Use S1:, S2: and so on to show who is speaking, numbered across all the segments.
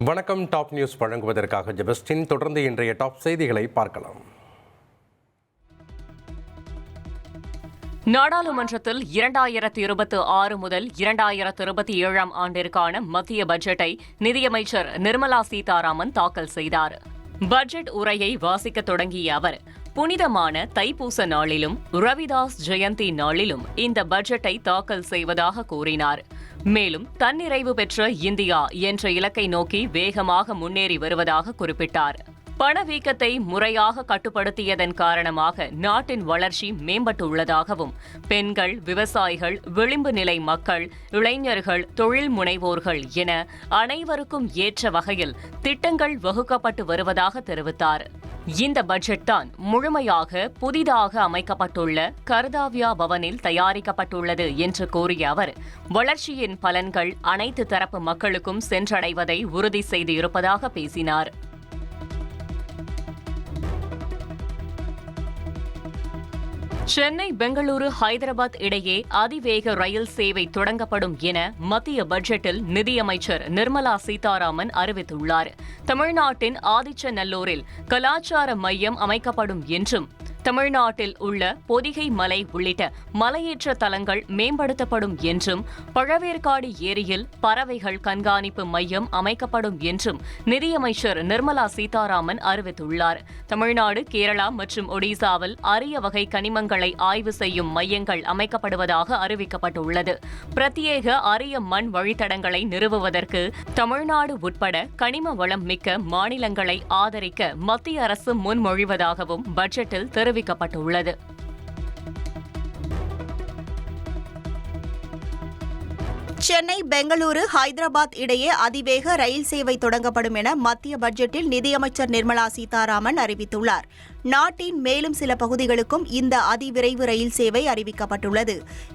S1: வணக்கம். Top news வழங்குவதற்காக ஜெபஸ்டின். தொடர்ந்து இன்றைய டாப் செய்திகளை பார்க்கலாம்.
S2: நாடாளுமன்றத்தில் 2026 முதல் 2027 ஆண்டிற்கான மத்திய பட்ஜெட்டை நிதியமைச்சர் நிர்மலா சீதாராமன் தாக்கல் செய்தார். பட்ஜெட் உரையை வாசிக்க தொடங்கிய அவர், புனிதமான தைப்பூச நாளிலும் ரவிதாஸ் ஜெயந்தி நாளிலும் இந்த பட்ஜெட்டை தாக்கல் செய்வதாக கூறினார். மேலும் தன்னிறைவு பெற்ற இந்தியா என்ற இலக்கை நோக்கி வேகமாக முன்னேறி வருவதாக குறிப்பிட்டார். பணவீக்கத்தை முறையாக கட்டுப்படுத்தியதன் காரணமாக நாட்டின் வளர்ச்சி மேம்பட்டுள்ளதாகவும், பெண்கள், விவசாயிகள், விளிம்பு நிலை மக்கள், இளைஞர்கள், தொழில் முனைவோர்கள் என அனைவருக்கும் ஏற்ற வகையில் திட்டங்கள் வகுக்கப்பட்டு வருவதாக தெரிவித்தார். இந்த பட்ஜெட் தான் முழுமையாக புதிதாக அமைக்கப்பட்டுள்ள கர்தாவ்யா பவனில் தயாரிக்கப்பட்டுள்ளது என்று கூறிய அவர், வளர்ச்சியின் பலன்கள் அனைத்து தரப்பு மக்களுக்கும் சென்றடைவதை உறுதி செய்து இருப்பதாக பேசினார். சென்னை, பெங்களூரு, ஹைதராபாத் இடையே அதிவேக ரயில் சேவை தொடங்கப்படும் என மத்திய பட்ஜெட்டில் நிதியமைச்சர் நிர்மலா சீதாராமன் அறிவித்துள்ளார். தமிழ்நாட்டின் ஆதிச்சநல்லூரில் கலாச்சார மையம் அமைக்கப்படும் என்றும், தமிழ்நாட்டில் உள்ள பொதிகை மலை உள்ளிட்ட மலையேற்ற தலங்கள் மேம்படுத்தப்படும் என்றும், பழவேற்காடு ஏரியில் பறவைகள் கண்காணிப்பு மையம் அமைக்கப்படும் என்றும் நிதியமைச்சர் நிர்மலா சீதாராமன் அறிவித்துள்ளார். தமிழ்நாடு, கேரளா மற்றும் ஒடிசாவில் அரிய வகை கனிமங்களை ஆய்வு செய்யும் மையங்கள் அமைக்கப்படுவதாக அறிவிக்கப்பட்டுள்ளது. பிரத்யேக அரிய மண் வழித்தடங்களை நிறுவுவதற்கு தமிழ்நாடு உட்பட கனிம வளம் மிக்க மாநிலங்களை ஆதரிக்க மத்திய அரசு முன்மொழிவதாகவும் பட்ஜெட்டில் தெரிவிக்கப்பட்டுள்ளது.
S3: சென்னை, பெங்களூரு, ஹைதராபாத் இடையே அதிவேக ரயில் சேவை தொடங்கப்படும் என மத்திய பட்ஜெட்டில் நிதியமைச்சர் நிர்மலா சீதாராமன் அறிவித்துள்ளார். நாட்டின் மேலும் சில பகுதிகளுக்கும் இந்த அதிவிரைவு ரயில் சேவை அறிவிக்கப்பட்டுள்ளது.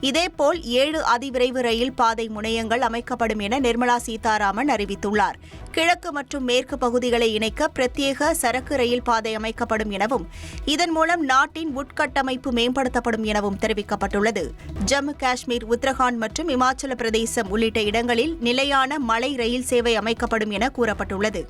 S3: இதேபோல் 7 அதிவிரைவு ரயில் பாதை முனையங்கள் அமைக்கப்படும் என நிர்மலா சீதாராமன் அறிவித்துள்ளார். கிழக்கு மற்றும் மேற்கு பகுதிகளை இணைக்க பிரத்யேக சரக்கு ரயில் பாதை அமைக்கப்படும் எனவும், இதன் மூலம் நாட்டின் உட்கட்டமைப்பு மேம்படுத்தப்படும் எனவும் தெரிவிக்கப்பட்டுள்ளது. ஜம்மு காஷ்மீர், உத்தரகாண்ட் மற்றும் இமாச்சல பிரதேசம் உள்ளிட்ட இடங்களில் நிலையான மலை ரயில் சேவை அமைக்கப்படும் என கூறப்பட்டுள்ளது.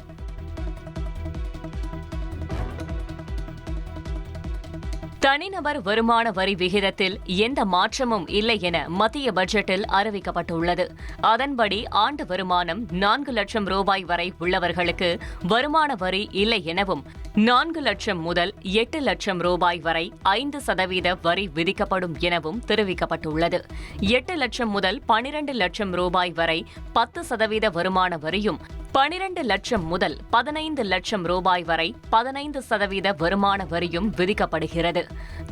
S2: தனிநபர் வருமான வரி விகிதத்தில் எந்த மாற்றமும் இல்லை என மத்திய பட்ஜெட்டில் அறிவிக்கப்பட்டுள்ளது. அதன்படி ஆண்டு வருமானம் 4 லட்சம் ரூபாய் வரை உள்ளவர்களுக்கு வருமான வரி இல்லை எனவும், 4 லட்சம் முதல் 8 லட்சம் ரூபாய் வரை 5% வரி விதிக்கப்படும் எனவும் தெரிவிக்கப்பட்டுள்ளது. 8 லட்சம் முதல் 12 லட்சம் ரூபாய் வரை 10% வருமான வரியும், 12 லட்சம் முதல் 15 லட்சம் ரூபாய் வரை 15% வருமான வரியும் விதிக்கப்படுகிறது.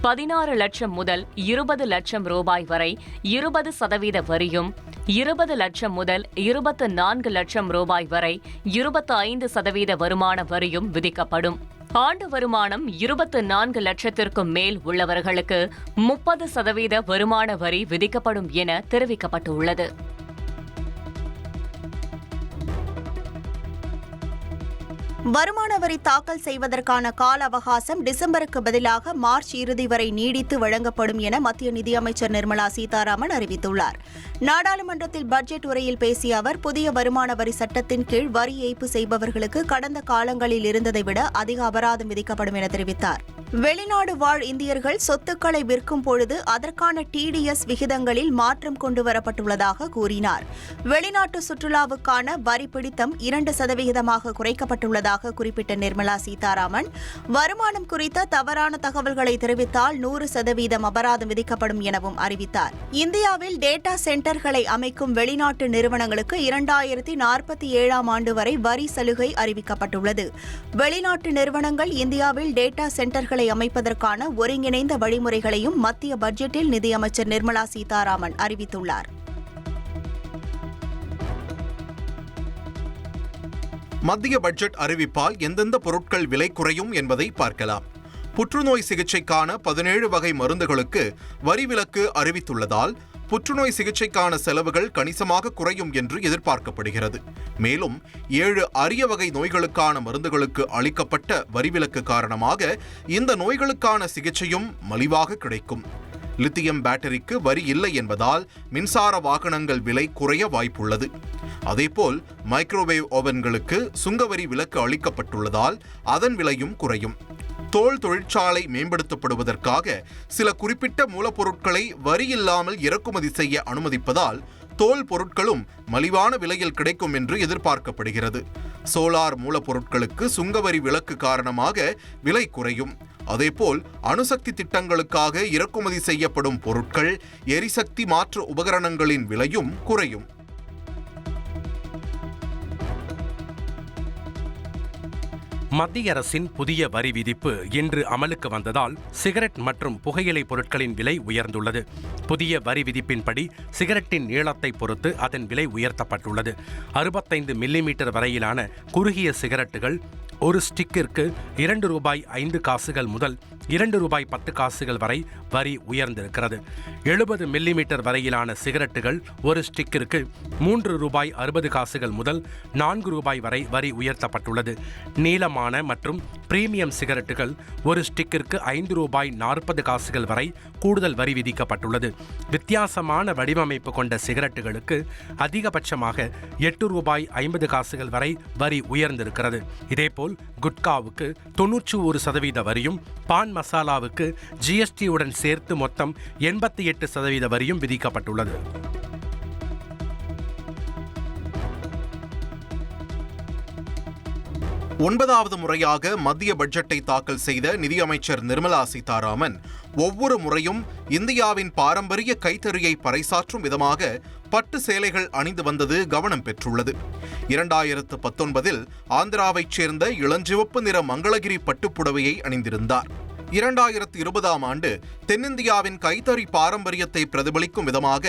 S2: 16 லட்சம் முதல் 20 லட்சம் ரூபாய் வரை 20% வரியும், 20 லட்சம் முதல் 24 லட்சம் ரூபாய் வரை 25% வருமான வரியும் விதிக்கப்படும். ஆண்டு வருமானம் 24 லட்சத்திற்கும் மேல் உள்ளவர்களுக்கு 30% வருமான வரி விதிக்கப்படும் என தெரிவிக்கப்பட்டுள்ளது.
S3: வருமான வரி தாக்கல் செய்வதற்கான கால அவகாசம் டிசம்பருக்கு பதிலாக மார்ச் இறுதி வரை நீடித்து வழங்கப்படும் என மத்திய நிதியமைச்சர் நிர்மலா சீதாராமன் அறிவித்துள்ளார். நாடாளுமன்றத்தில் பட்ஜெட் உரையில் பேசிய அவர், புதிய வருமான வரி சட்டத்தின் கீழ் வரி ஏய்ப்பு செய்பவர்களுக்கு கடந்த காலங்களில் இருந்ததை விட அதிக அபராதம் விதிக்கப்படும் என தெரிவித்தார். வெளிநாடு வாழ் இந்தியர்கள் சொத்துக்களை விற்கும் பொழுது அதற்கான TDS விகிதங்களில் மாற்றம் கொண்டுவரப்பட்டுள்ளதாக கூறினார். வெளிநாட்டு சுற்றுலாவுக்கான வரி பிடித்தம் 2% குறைக்கப்பட்டுள்ளதாக குறிப்பிட்ட நிர்மலா சீதாராமன், வருமானம் குறித்த தவறான தகவல்களை தெரிவித்தால் 100% அபராதம் விதிக்கப்படும் எனவும் அறிவித்தார். இந்தியாவில் டேட்டா சென்டர்களை அமைக்கும் வெளிநாட்டு நிறுவனங்களுக்கு 2047 ஆண்டு வரை வரி சலுகை அறிவிக்கப்பட்டுள்ளது. வெளிநாட்டு நிறுவனங்கள் இந்தியாவில் டேட்டா சென்டர்களை அமைப்பதற்கான ஒருங்கிணைந்த வழிமுறைகளையும் மத்திய பட்ஜெட்டில் நிதியமைச்சர் நிர்மலா சீதாராமன் அறிவித்துள்ளார்.
S4: மத்திய பட்ஜெட் அறிவிப்பால் எந்தெந்த பொருட்கள் விலை குறையும் என்பதை பார்க்கலாம். புற்றுநோய் சிகிச்சைக்கான 17 வகை மருந்துகளுக்கு வரி விலக்கு அறிவித்துள்ளதால் புற்றுநோய் சிகிச்சைக்கான செலவுகள் கணிசமாக குறையும் என்று எதிர்பார்க்கப்படுகிறது. மேலும் 7 அரிய வகை நோய்களுக்கான மருந்துகளுக்கு அளிக்கப்பட்ட வரிவிலக்கு காரணமாக இந்த நோய்களுக்கான சிகிச்சையும் மலிவாக கிடைக்கும். லித்தியம் பேட்டரிக்கு வரி இல்லை என்பதால் மின்சார வாகனங்கள் விலை குறைய வாய்ப்புள்ளது. அதேபோல் மைக்ரோவேவ் ஓவன்களுக்கு சுங்கவரி விலக்கு அளிக்கப்பட்டுள்ளதால் அதன் விலையும் குறையும். தோல் தொழிற்சாலை மேம்படுத்தப்படுவதற்காக சில குறிப்பிட்ட மூலப்பொருட்களை வரி இல்லாமல் இறக்குமதி செய்ய அனுமதிப்பதால் தோல் பொருட்களும் மலிவான விலையில் கிடைக்கும் என்று எதிர்பார்க்கப்படுகிறது. சோலார் மூலப்பொருட்களுக்கு சுங்கவரி விலக்கு காரணமாக விலை குறையும். அதேபோல் அணுசக்தி திட்டங்களுக்காக இறக்குமதி செய்யப்படும் பொருட்கள், எரிசக்தி மாற்று உபகரணங்களின் விலையும் குறையும்.
S1: மத்திய அரசின் புதிய வரி விதிப்பு இன்று அமலுக்கு வந்ததால் சிகரெட் மற்றும் புகையிலை பொருட்களின் விலை உயர்ந்துள்ளது. புதிய வரி விதிப்பின்படி சிகரெட்டின் நீளத்தை பொறுத்து அதன் விலை உயர்த்தப்பட்டுள்ளது. 65 மில்லிமீட்டர் வரையிலான குறுகிய சிகரெட்டுகள் ஒரு ஸ்டிக்கிற்கு ₹2.05 முதல் ₹2.10 வரை வரி உயர்ந்திருக்கிறது. 70 மில்லிமீட்டர் வரையிலான சிகரெட்டுகள் ஒரு ஸ்டிக்கிற்கு ₹3.60 முதல் ₹4 வரை வரி உயர்த்தப்பட்டுள்ளது. நீளமான மற்றும் பிரீமியம் சிகரெட்டுகள் ஒரு ஸ்டிக்கிற்கு ₹5.40 வரை கூடுதல் வரி விதிக்கப்பட்டுள்ளது. வித்தியாசமான வடிவமைப்பு கொண்ட சிகரெட்டுகளுக்கு அதிகபட்சமாக ₹8.50 வரை வரி உயர்ந்திருக்கிறது. இதேபோல் குட்காவுக்கு 91% வரியும், பான் மசாலாவுக்கு ஜிஎஸ்டியுடன் சேர்த்து மொத்தம் 88% வரியும் விதிக்கப்பட்டுள்ளது.
S4: ஒன்பதாவது முறையாக மத்திய பட்ஜெட்டை தாக்கல் செய்த நிதியமைச்சர் நிர்மலா சீதாராமன் ஒவ்வொரு முறையும் இந்தியாவின் பாரம்பரிய கைத்தறியை பறைசாற்றும் விதமாக பட்டு சேலைகள் அணிந்து வந்தது கவனம் பெற்றுள்ளது. 2019இல் ஆந்திராவைச் சேர்ந்த இளஞ்சிவப்பு நிற மங்களகிரி பட்டுப்புடவையை அணிந்திருந்தார். 2020ஆம் ஆண்டு தென்னிந்தியாவின் கைத்தறி பாரம்பரியத்தை பிரதிபலிக்கும் விதமாக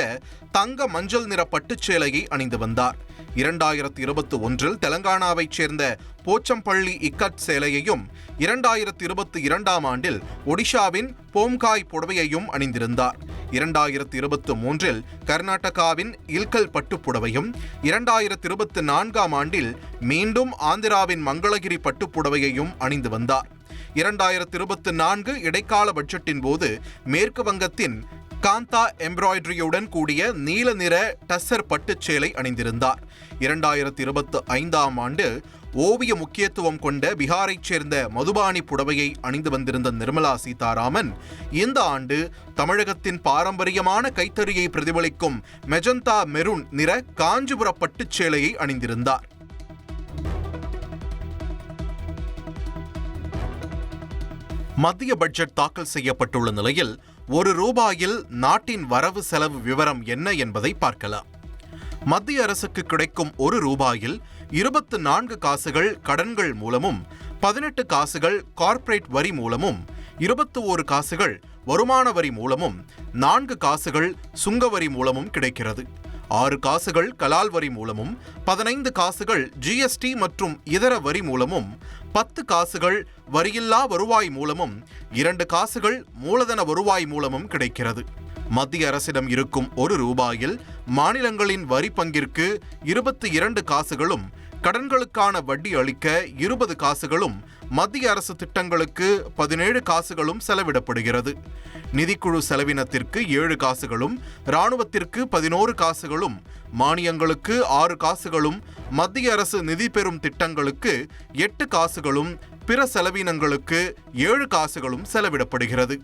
S4: தங்க மஞ்சள் நிற பட்டுச்சேலையை அணிந்து வந்தார். 2021இல் தெலங்கானாவைச் சேர்ந்த போச்சம்பள்ளி இக்கட் சேலையையும் 2022ஆம் ஆண்டில் ஒடிஷாவின் போம்காய் புடவையையும் அணிந்திருந்தார். 2023இல் கர்நாடகாவின் இல்கல் பட்டுப்புடவையும் 2024ஆம் ஆண்டில் மீண்டும் ஆந்திராவின் மங்களகிரி பட்டுப்புடவையையும் அணிந்து வந்தார். 2024 இடைக்கால பட்ஜெட்டின் போது மேற்கு வங்கத்தின் காந்தா எம்ப்ராய்டரியுடன் கூடிய நீல நிற டஸ்ஸர் பட்டுச்சேலை அணிந்திருந்தார். 2025ஆம் ஆண்டு ஓவிய முக்கியத்துவம் கொண்ட பீகாரைச் சேர்ந்த மதுபானி புடவையை அணிந்து வந்திருந்த நிர்மலா சீதாராமன் இந்த ஆண்டு தமிழகத்தின் பாரம்பரியமான கைத்தறியை பிரதிபலிக்கும் மெஜந்தா மெரூன் நிற காஞ்சிபுர பட்டுச்சேலையை அணிந்திருந்தார். மத்திய பட்ஜெட் தாக்கல் செய்யப்பட்டுள்ள நிலையில் ₹1 நாட்டின் வரவு செலவு விவரம் என்ன என்பதை பார்க்கலாம். மத்திய அரசுக்கு கிடைக்கும் ₹1 24 காசுகள் கடன்கள் மூலமும், 18 காசுகள் கார்ப்பரேட் வரி மூலமும், 21 காசுகள் வருமான வரி மூலமும், 4 காசுகள் சுங்கவரி மூலமும் கிடைக்கிறது. 6 காசுகள் கலால் வரி மூலமும், 15 காசுகள் ஜிஎஸ்டி மற்றும் இதர வரி மூலமும், 10 காசுகள் வரியில்லா வருவாய் மூலமும், 2 காசுகள் மூலதன வருவாய் மூலமும் கிடைக்கிறது. மத்திய அரசிடம் இருக்கும் ₹1 மாநிலங்களின் வரி பங்கிற்கு 22 காசுகளும், கடன்களுக்கான வட்டி அளிக்க 20 காசுகளும், மத்திய அரசு திட்டங்களுக்கு 17 காசுகளும் செலவிடப்படுகிறது. நிதிக்குழு செலவினத்திற்கு 7 காசுகளும், இராணுவத்திற்கு 11 காசுகளும், மானியங்களுக்கு 6 காசுகளும், மத்திய அரசு நிதி பெறும் திட்டங்களுக்கு 8 காசுகளும், பிற செலவினங்களுக்கு 7 காசுகளும் செலவிடப்படுகிறது.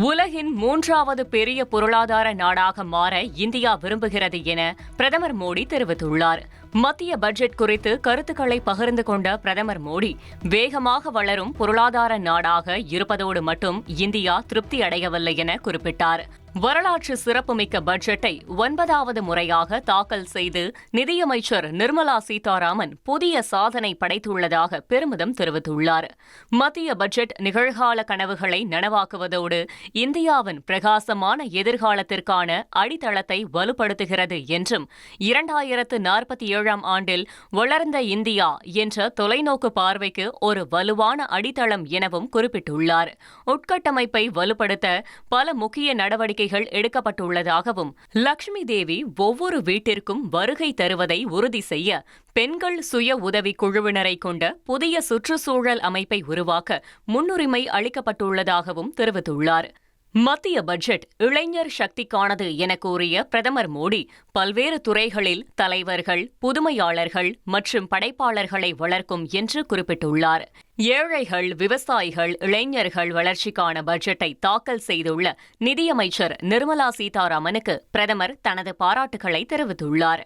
S2: உலகின் 3வது பெரிய பொருளாதார நாடாக மாற இந்தியா விரும்புகிறது என பிரதமர் மோடி தெரிவித்துள்ளார். மத்திய பட்ஜெட் குறித்து கருத்துக்களை பகிர்ந்து கொண்ட பிரதமர் மோடி, வேகமாக வளரும் பொருளாதார நாடாக இருப்பதோடு மட்டும் இந்தியா திருப்தி அடையவில்லை என குறிப்பிட்டார். வரலாற்று சிறப்புமிக்க பட்ஜெட்டை 9வது முறையாக தாக்கல் செய்து நிதியமைச்சர் நிர்மலா சீதாராமன் புதிய சாதனை படைத்துள்ளதாக பெருமிதம் தெரிவித்துள்ளார். மத்திய பட்ஜெட் நிகழ்கால கனவுகளை நனவாக்குவதோடு இந்தியாவின் பிரகாசமான எதிர்காலத்திற்கான அடித்தளத்தை வலுப்படுத்துகிறது என்றும், 2047ஆம் ஆண்டில் வளர்ந்த இந்தியா என்ற தொலைநோக்கு பார்வைக்கு ஒரு வலுவான அடித்தளம் எனவும் குறிப்பிட்டுள்ளார். உட்கட்டமைப்பை வலுப்படுத்த பல முக்கிய நடவடிக்கைகள் எடுக்கப்பட்டுள்ளதாகவும், லட்சுமி தேவி ஒவ்வொரு வீட்டிற்கும் வருகை தருவதை உறுதி செய்ய பெண்கள் சுய உதவி குழுவினரை கொண்ட புதிய சுற்றுச்சூழல் அமைப்பை உருவாக்க முன்னுரிமை அளிக்கப்பட்டுள்ளதாகவும் தெரிவித்துள்ளார். மத்திய பட்ஜெட் இளைஞர் சக்திக்கானது என கூறிய பிரதமர் மோடி பல்வேறு துறைகளில் தலைவர்கள், புதுமையாளர்கள் மற்றும் படைப்பாளர்களை வளர்க்கும் என்று குறிப்பிட்டுள்ளார். ஏழைகள், விவசாயிகள், இளைஞர்கள் வளர்ச்சிக்கான பட்ஜெட்டை தாக்கல் செய்துள்ள நிதியமைச்சர் நிர்மலா சீதாராமனுக்கு பிரதமர் தனது பாராட்டுகளை தெரிவித்துள்ளார்.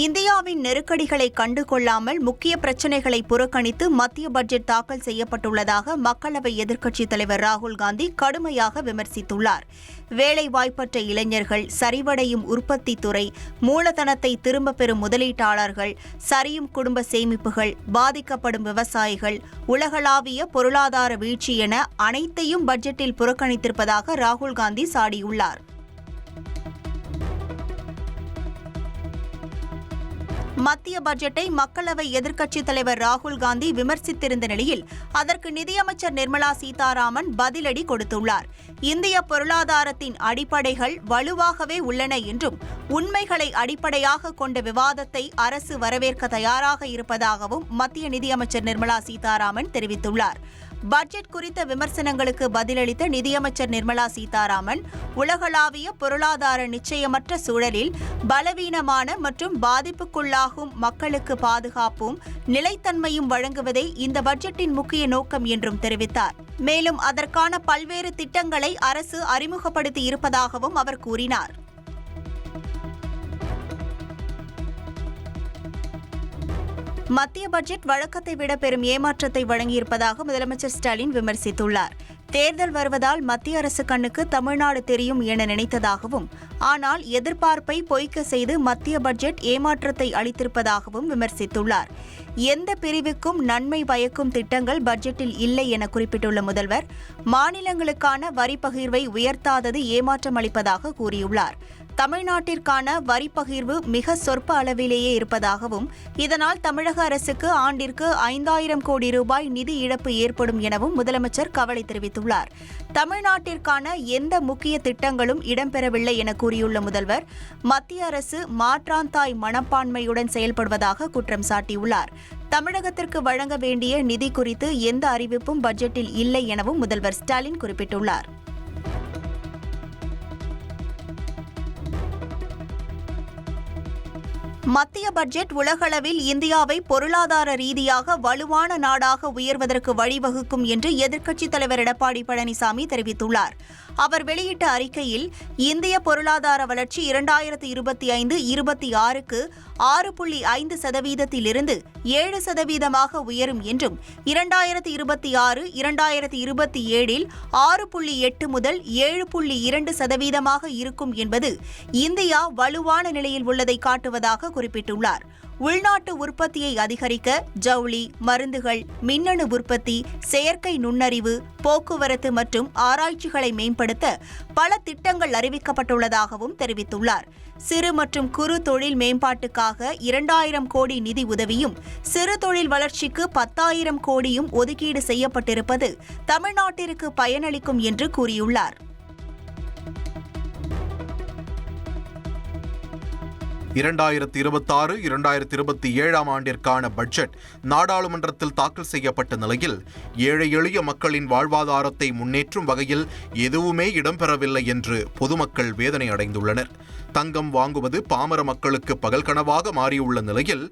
S3: இந்தியாவின் நெருக்கடிகளை கண்டுகொள்ளாமல் முக்கிய பிரச்சினைகளை புறக்கணித்து மத்திய பட்ஜெட் தாக்கல் செய்யப்பட்டுள்ளதாக மக்களவை எதிர்க்கட்சித் தலைவர் ராகுல் காந்தி கடுமையாக விமர்சித்துள்ளார். வேலைவாய்ப்பற்ற இளைஞர்கள், சரிவடையும் உற்பத்தி துறை, மூலதனத்தை திரும்பப் பெறும் முதலீட்டாளர்கள், சரியும் குடும்ப சேமிப்புகள், பாதிக்கப்படும் விவசாயிகள், உலகளாவிய பொருளாதார வீழ்ச்சி என அனைத்தையும் பட்ஜெட்டில் புறக்கணித்திருப்பதாக ராகுல் காந்தி சாடியுள்ளார். மத்திய பட்ஜெட்டை மக்களவை எதிர்க்கட்சித் தலைவர் ராகுல் காந்தி விமர்சித்திருந்த நிலையில் அதற்கு நிதியமைச்சர் நிர்மலா சீதாராமன் பதிலடி கொடுத்துள்ளார். இந்திய பொருளாதாரத்தின் அடிப்படைகள் வலுவாகவே உள்ளன என்றும் உண்மைகளை அடிப்படையாக கொண்ட விவாதத்தை அரசு வரவேற்க தயாராக இருப்பதாகவும் மத்திய நிதியமைச்சர் நிர்மலா சீதாராமன் தெரிவித்துள்ளார். பட்ஜெட் குறித்த விமர்சனங்களுக்கு பதிலளித்த நிதியமைச்சர் நிர்மலா சீதாராமன், உலகளாவிய பொருளாதார நிச்சயமற்ற சூழலில் பலவீனமான மற்றும் பாதிப்புக்குள்ளாகும் மக்களுக்கு பாதுகாப்பும் நிலைத்தன்மையும் வழங்குவதே இந்த பட்ஜெட்டின் முக்கிய நோக்கம் என்றும் தெரிவித்தார். மேலும் அதற்கான பல்வேறு திட்டங்களை அரசு அறிமுகப்படுத்தி இருப்பதாகவும் அவர் கூறினார். மத்திய பட்ஜெட் வழக்கத்தை விட பெரும் ஏமாற்றத்தை வழங்கியிருப்பதாக முதலமைச்சர் ஸ்டாலின் விமர்சித்துள்ளார். தேர்தல் வருவதால் மத்திய அரசு கண்ணுக்கு தமிழ்நாடு தெரியும் என நினைத்ததாகவும், ஆனால் எதிர்பார்ப்பை பொய்க்க செய்து மத்திய பட்ஜெட் ஏமாற்றத்தை அளித்திருப்பதாகவும் விமர்சித்துள்ளார். எந்த பிரிவுக்கும் நன்மை பயக்கும் திட்டங்கள் பட்ஜெட்டில் இல்லை என குறிப்பிட்டுள்ள முதல்வர், மாநிலங்களுக்கான வரி பகிர்வை உயர்த்தாதது ஏமாற்றம் அளிப்பதாக கூறியுள்ளார். தமிழ்நாட்டிற்கான வரி பகிர்வு மிக சொற்ப அளவிலேயே இருப்பதாகவும், இதனால் தமிழக அரசுக்கு ஆண்டிற்கு 5000 கோடி ரூபாய் நிதி இழப்பு ஏற்படும் எனவும் முதலமைச்சர் கவலை தெரிவித்துள்ளார். தமிழ்நாட்டிற்கான எந்த முக்கிய திட்டங்களும் இடம்பெறவில்லை என கூறியுள்ள முதல்வர், மத்திய அரசு மாற்றாந்தாய் மனப்பான்மையுடன் செயல்படுவதாக குற்றம் சாட்டியுள்ளார். தமிழகத்திற்கு வழங்க வேண்டிய நிதி குறித்து எந்த அறிவிப்பும் பட்ஜெட்டில் இல்லை எனவும் முதல்வர் ஸ்டாலின் குறிப்பிட்டுள்ளார். மத்திய பட்ஜெட் உலகளவில் இந்தியாவை பொருளாதார ரீதியாக வலுவான நாடாக உயர்வதற்கு வழிவகுக்கும் என்று எதிர்க்கட்சித் தலைவர் எடப்பாடி பழனிசாமி தெரிவித்துள்ளார். அவர் வெளியிட்ட அறிக்கையில், இந்திய பொருளாதார வளர்ச்சி 2025-26க்கு 6.5%இலிருந்து 7% உயரும் என்றும், 2026-2027இல் 6.8 முதல் 7.2% இருக்கும் என்பது இந்தியா வலுவான நிலையில் உள்ளதை காட்டுவதாக குறிப்பிட்டுள்ளார். உள்நாட்டு உற்பத்தியை அதிகரிக்க ஜவுளி, மருந்துகள், மின்னணு உற்பத்தி, செயற்கை நுண்ணறிவு, போக்குவரத்து மற்றும் ஆராய்ச்சிகளை மேம்படுத்த பல திட்டங்கள் அறிவிக்கப்பட்டுள்ளதாகவும் தெரிவித்துள்ளார். சிறு மற்றும் குறு தொழில் மேம்பாட்டுக்காக 2000 கோடி நிதி உதவியும், சிறு தொழில் வளர்ச்சிக்கு 10,000 கோடியும் ஒதுக்கீடு செய்யப்பட்டிருப்பது தமிழ்நாட்டிற்கு பயனளிக்கும் என்று கூறியுள்ளார்.
S4: 2026-2027 ஆண்டிற்கான பட்ஜெட் நாடாளுமன்றத்தில் தாக்கல் செய்யப்பட்ட நிலையில் ஏழை எளிய மக்களின் வாழ்வாதாரத்தை முன்னேற்றும் வகையில் எதுவுமே இடம்பெறவில்லை என்று பொதுமக்கள் வேதனை அடைந்துள்ளனர். தங்கம் வாங்குவது பாமர மக்களுக்கு பகல் கனவாக மாறியுள்ள நிலையில்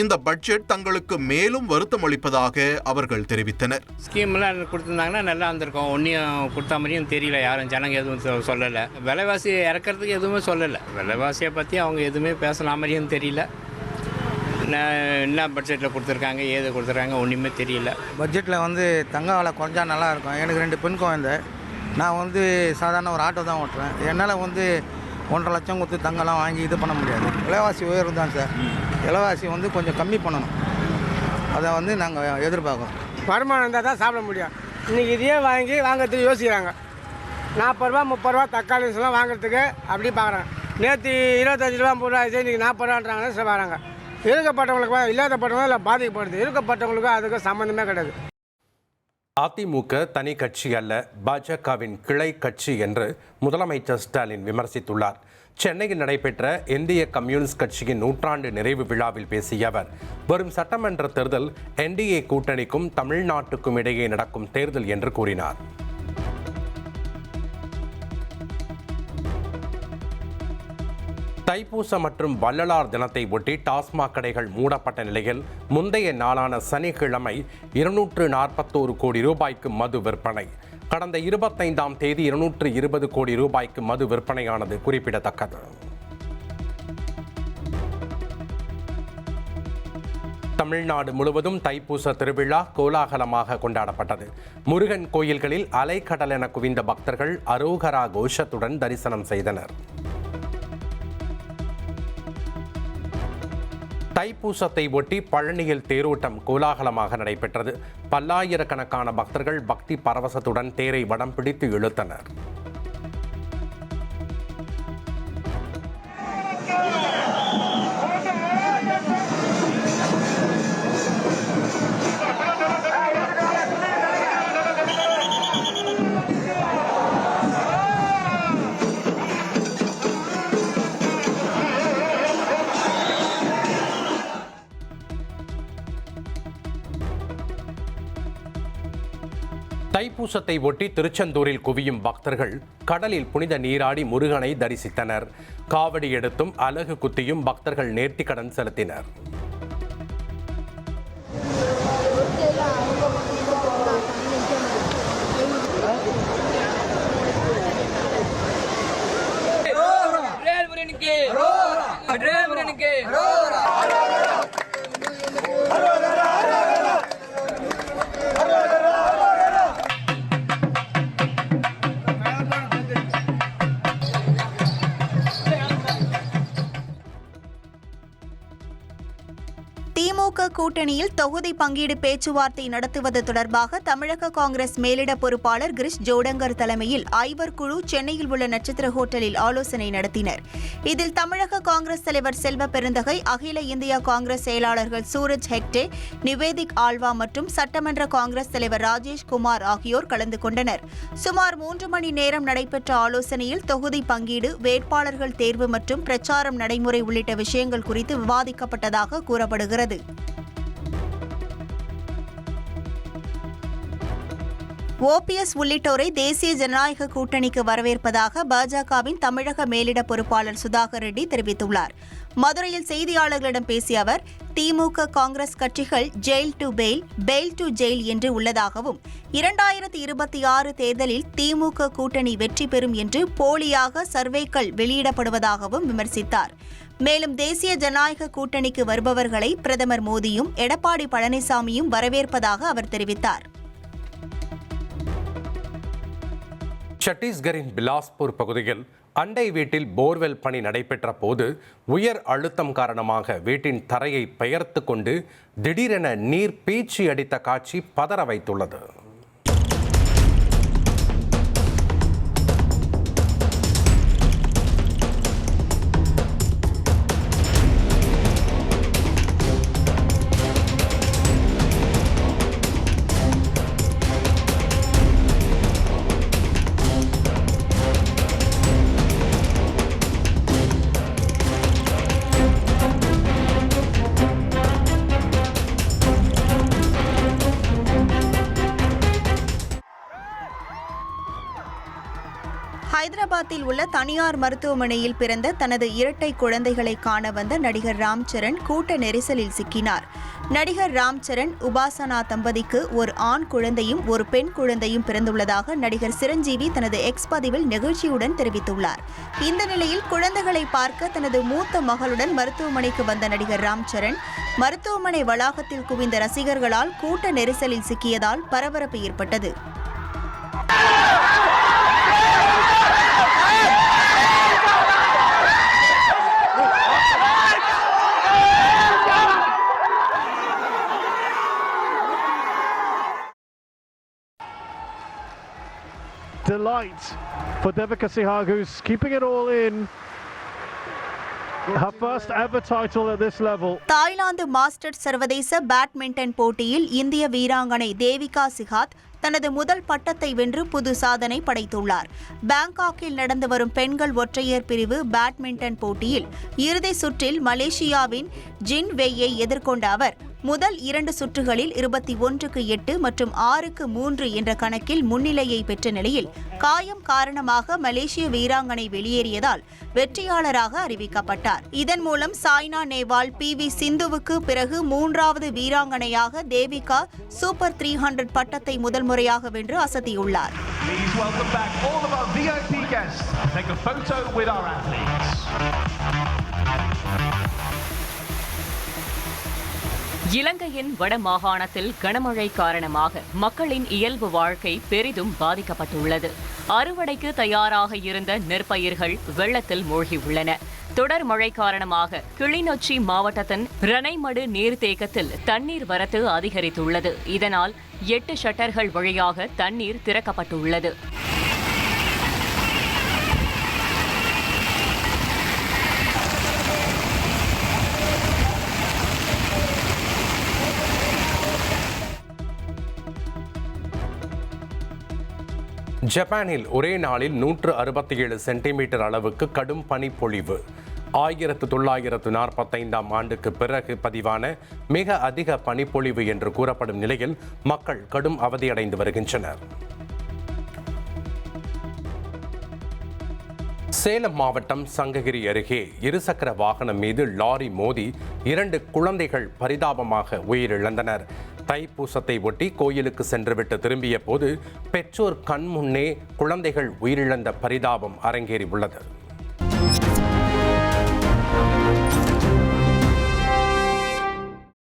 S4: இந்த பட்ஜெட் தங்களுக்கு மேலும் வருத்தம் அளிப்பதாக அவர்கள் தெரிவித்தனர்.
S5: ஸ்கீம்லாம் கொடுத்துருந்தாங்கன்னா நல்லா இருந்திருக்கும். ஒன்றையும் கொடுத்த மாதிரியும் தெரியல. யாரும் ஜனங்க எதுவும் சொல்லலை. விலைவாசி இறக்கிறதுக்கு எதுவுமே சொல்லலை. விலைவாசியை பற்றி அவங்க எதுவுமே பேசலாம் மாதிரியும் தெரியல. என்ன பட்ஜெட்டில் கொடுத்துருக்காங்க, ஏது கொடுத்துருக்காங்க ஒன்றுமே தெரியல.
S6: பட்ஜெட்டில் தங்க விலை குறைஞ்சா நல்லாயிருக்கும். எனக்கு 2 பெண் குழந்தை. நான் சாதாரண ஒரு ஆட்டோ தான் ஓட்டுறேன். என்னால் 1.5 லட்சம் கொடுத்து தங்கம்லாம் வாங்கி இது பண்ண முடியாது. விலைவாசி உயர்வு தான் சார். விலைவாசி கொஞ்சம் கம்மி பண்ணணும். அதை நாங்கள் எதிர்பார்க்குறோம்.
S7: வருமானம் இருந்தால் தான் சாப்பிட முடியும். இன்றைக்கி இதையே வாங்கிறதுக்கு யோசிக்கிறாங்க. 40 ரூபா 30 ரூபா தக்காளி எல்லாம் வாங்குறதுக்கு அப்படி பார்க்குறாங்க. நேற்று 25 ரூபா 30 ரூபா ஆச்சு, இன்றைக்கி 40 ரூபான்றாங்கன்னு சொல்ல வராங்க. இருக்கப்பட்டவங்களுக்கு இல்லாதப்பட்டவங்க இல்லை பாதிக்கப்படுது. இருக்கப்பட்டவங்களுக்கு அதுக்கு சம்மந்தமே கிடையாது.
S1: அதிமுக தனி கட்சி அல்ல, பாஜகவின் கிளை கட்சி என்று முதலமைச்சர் ஸ்டாலின் விமர்சித்துள்ளார். சென்னையில் நடைபெற்ற இந்திய கம்யூனிஸ்ட் கட்சியின் நூற்றாண்டு நிறைவு விழாவில் பேசிய அவர், வரும் சட்டமன்ற தேர்தல் என்டிஏ கூட்டணிக்கும் தமிழ்நாட்டுக்கும் இடையே நடக்கும் தேர்தல் என்று கூறினார். தைப்பூச மற்றும் வள்ளலார் தினத்தை ஒட்டி டாஸ்மாக் கடைகள் மூடப்பட்ட நிலையில் முந்தைய நாளான சனிக்கிழமை 241 கோடி ரூபாய்க்கு மது விற்பனை. கடந்த 25ஆம் தேதி 220 கோடி ரூபாய்க்கு மது விற்பனையானது குறிப்பிடத்தக்கது. தமிழ்நாடு முழுவதும் தைப்பூச திருவிழா கோலாகலமாக கொண்டாடப்பட்டது. முருகன் கோயில்களில் அலைக்கடல் என குவிந்த பக்தர்கள் அரோகரா கோஷத்துடன் தரிசனம் செய்தனர். தைப்பூசத்தை ஒட்டி பழனியில் தேரோட்டம் கோலாகலமாக நடைபெற்றது. பல்லாயிரக்கணக்கான பக்தர்கள் பக்தி பரவசத்துடன் தேரை வடம் பிடித்து இழுத்தனர். தைப்பூசத்தை ஒட்டி திருச்செந்தூரில் குவியும் பக்தர்கள் கடலில் புனித நீராடி முருகனை தரிசித்தனர். காவடி எடுத்தும் அலகு குத்தியும் பக்தர்கள் நேர்த்திக்கடன் செலுத்தினர்.
S3: திமுக கூட்டணியில் தொகுதி பங்கீடு பேச்சுவார்த்தை நடத்துவது தொடர்பாக தமிழக காங்கிரஸ் மேலிட பொறுப்பாளர் கிரிஷ் ஜோடங்கர் தலைமையில் ஐவர் குழு சென்னையில் உள்ள நட்சத்திர ஹோட்டலில் ஆலோசனை நடத்தினர். இதில் தமிழக காங்கிரஸ் தலைவர் செல்வ பெருந்தகை, அகில இந்திய காங்கிரஸ் செயலாளர்கள் சூரஜ் ஹெக்டே, நிவேதிக் ஆல்வா மற்றும் சட்டமன்ற காங்கிரஸ் தலைவர் ராஜேஷ் குமார் ஆகியோர் கலந்து கொண்டனர். சுமார் 3 மணி நேரம் நடைபெற்ற ஆலோசனையில் தொகுதி பங்கீடு, வேட்பாளர்கள் தேர்வு மற்றும் பிரச்சாரம் நடைமுறை உள்ளிட்ட விஷயங்கள் குறித்து விவாதிக்கப்பட்டதாக கூறப்படுகிறது. ஓபிஎஸ் உள்ளிட்டோரை தேசிய ஜனநாயக கூட்டணிக்கு வரவேற்பதாக பாஜகவின் தமிழக மேலிட பொறுப்பாளர் சுதாகர் ரெட்டி தெரிவித்துள்ளார். மதுரையில் செய்தியாளர்களிடம் பேசிய அவர், திமுக காங்கிரஸ் கட்சிகள் jail to bail, bail to jail என்று உள்ளதாகவும் 2026 தேர்தலில் திமுக கூட்டணி வெற்றி பெறும் என்று போலியாக சர்வேக்கள் வெளியிடப்படுவதாகவும் விமர்சித்தார். மேலும் தேசிய ஜனநாயக கூட்டணிக்கு வருபவர்களை பிரதமர் மோடியும் எடப்பாடி பழனிசாமியும் வரவேற்பதாக அவர் தெரிவித்தார்.
S1: சத்தீஸ்கரின் பிலாஸ்பூர் பகுதியில் அண்டை வீட்டில் போர்வெல் பணி நடைபெற்ற போது உயர் அழுத்தம் காரணமாக வீட்டின் தரையை பெயர்த்து கொண்டு திடீரென நீர் பீச்சி அடித்த காட்சி பதற வைத்துள்ளது.
S3: ஹைதராபாத்தில் உள்ள தனியார் மருத்துவமனையில் பிறந்த தனது இரட்டை குழந்தைகளை காண வந்த நடிகர் ராம் சரண் கூட்ட நெரிசலில் சிக்கினார். நடிகர் ராம் சரண், உபாசனா தம்பதிக்கு ஒரு ஆண் குழந்தையும் ஒரு பெண் குழந்தையும் பிறந்துள்ளதாக நடிகர் சிரஞ்சீவி தனது எக்ஸ் பதிவில் நெகிழ்ச்சியுடன் தெரிவித்துள்ளார். இந்த நிலையில் குழந்தைகளை பார்க்க தனது மூத்த மகளுடன் மருத்துவமனைக்கு வந்த நடிகர் ராம் சரண் மருத்துவமனை வளாகத்தில் குவிந்த ரசிகர்களால் கூட்ட நெரிசலில் சிக்கியதால் பரபரப்பு ஏற்பட்டது.
S8: Delight for Devika Sihag, who's keeping it all in. her first ever title at this level.
S3: Thailand masters சர்வதேச பேட்மிண்டன் போட்டியில் இந்திய வீராங்கனை தேவிகா சிகாத் தனது முதல் பட்டத்தை வென்று புது சாதனை படைத்துள்ளார். பாங்காக்கில் நடந்து வரும் பெண்கள் ஒற்றையர் பிரிவு பேட்மிண்டன் போட்டியில் இறுதி சுற்றில் மலேசியாவின் ஜின் வெய்யை எதிர்கொண்ட அவர் முதல் 2 சுற்றுகளில் 21-8 மற்றும் 6-3 என்ற கணக்கில் முன்னிலையை பெற்ற நிலையில் காயம் காரணமாக மலேசிய வீராங்கனை வெளியேறியதால் வெற்றியாளராக அறிவிக்கப்பட்டார். இதன் மூலம் சாய்னா நேவால் PV சிந்துவுக்கு பிறகு 3வது வீராங்கனையாக தேவிகா சூப்பர் 300 பட்டத்தை முதல் முறையாக வென்று அசத்தியுள்ளார்.
S2: இலங்கையின் வட மாகாணத்தில் கனமழை காரணமாக மக்களின் இயல்பு வாழ்க்கை பெரிதும் பாதிக்கப்பட்டுள்ளது. அறுவடைக்கு தயாராக இருந்த நெற்பயிர்கள் வெள்ளத்தில் மூழ்கியுள்ளன. தொடர் மழை காரணமாக கிளிநொச்சி மாவட்டத்தின் ரணைமடு நீர்த்தேக்கத்தில் தண்ணீர் வரத்து அதிகரித்துள்ளது. இதனால் 8 ஷட்டர்கள் வழியாக தண்ணீர் திறக்கப்பட்டுள்ளது.
S1: ஜப்பானில் ஒரே நாளில் 167 சென்டிமீட்டர் அளவுக்கு கடும் பனிப்பொழிவு. 1945ஆம் ஆண்டுக்கு பிறகு பதிவான மிக அதிக பனிப்பொழிவு என்று கூறப்படும் நிலையில் மக்கள் கடும் அவதியடைந்து வருகின்றனர். சேலம் மாவட்டம் சங்ககிரி அருகே இருசக்கர வாகனம் மீது லாரி மோதி 2 குழந்தைகள் பரிதாபமாக உயிரிழந்தனர். தைப்பூசத்தை ஒட்டி கோயிலுக்கு சென்றுவிட்டு திரும்பிய போது பெற்றோர் கண் முன்னே குழந்தைகள் உயிரிழந்த பரிதாபம் அரங்கேறி உள்ளது.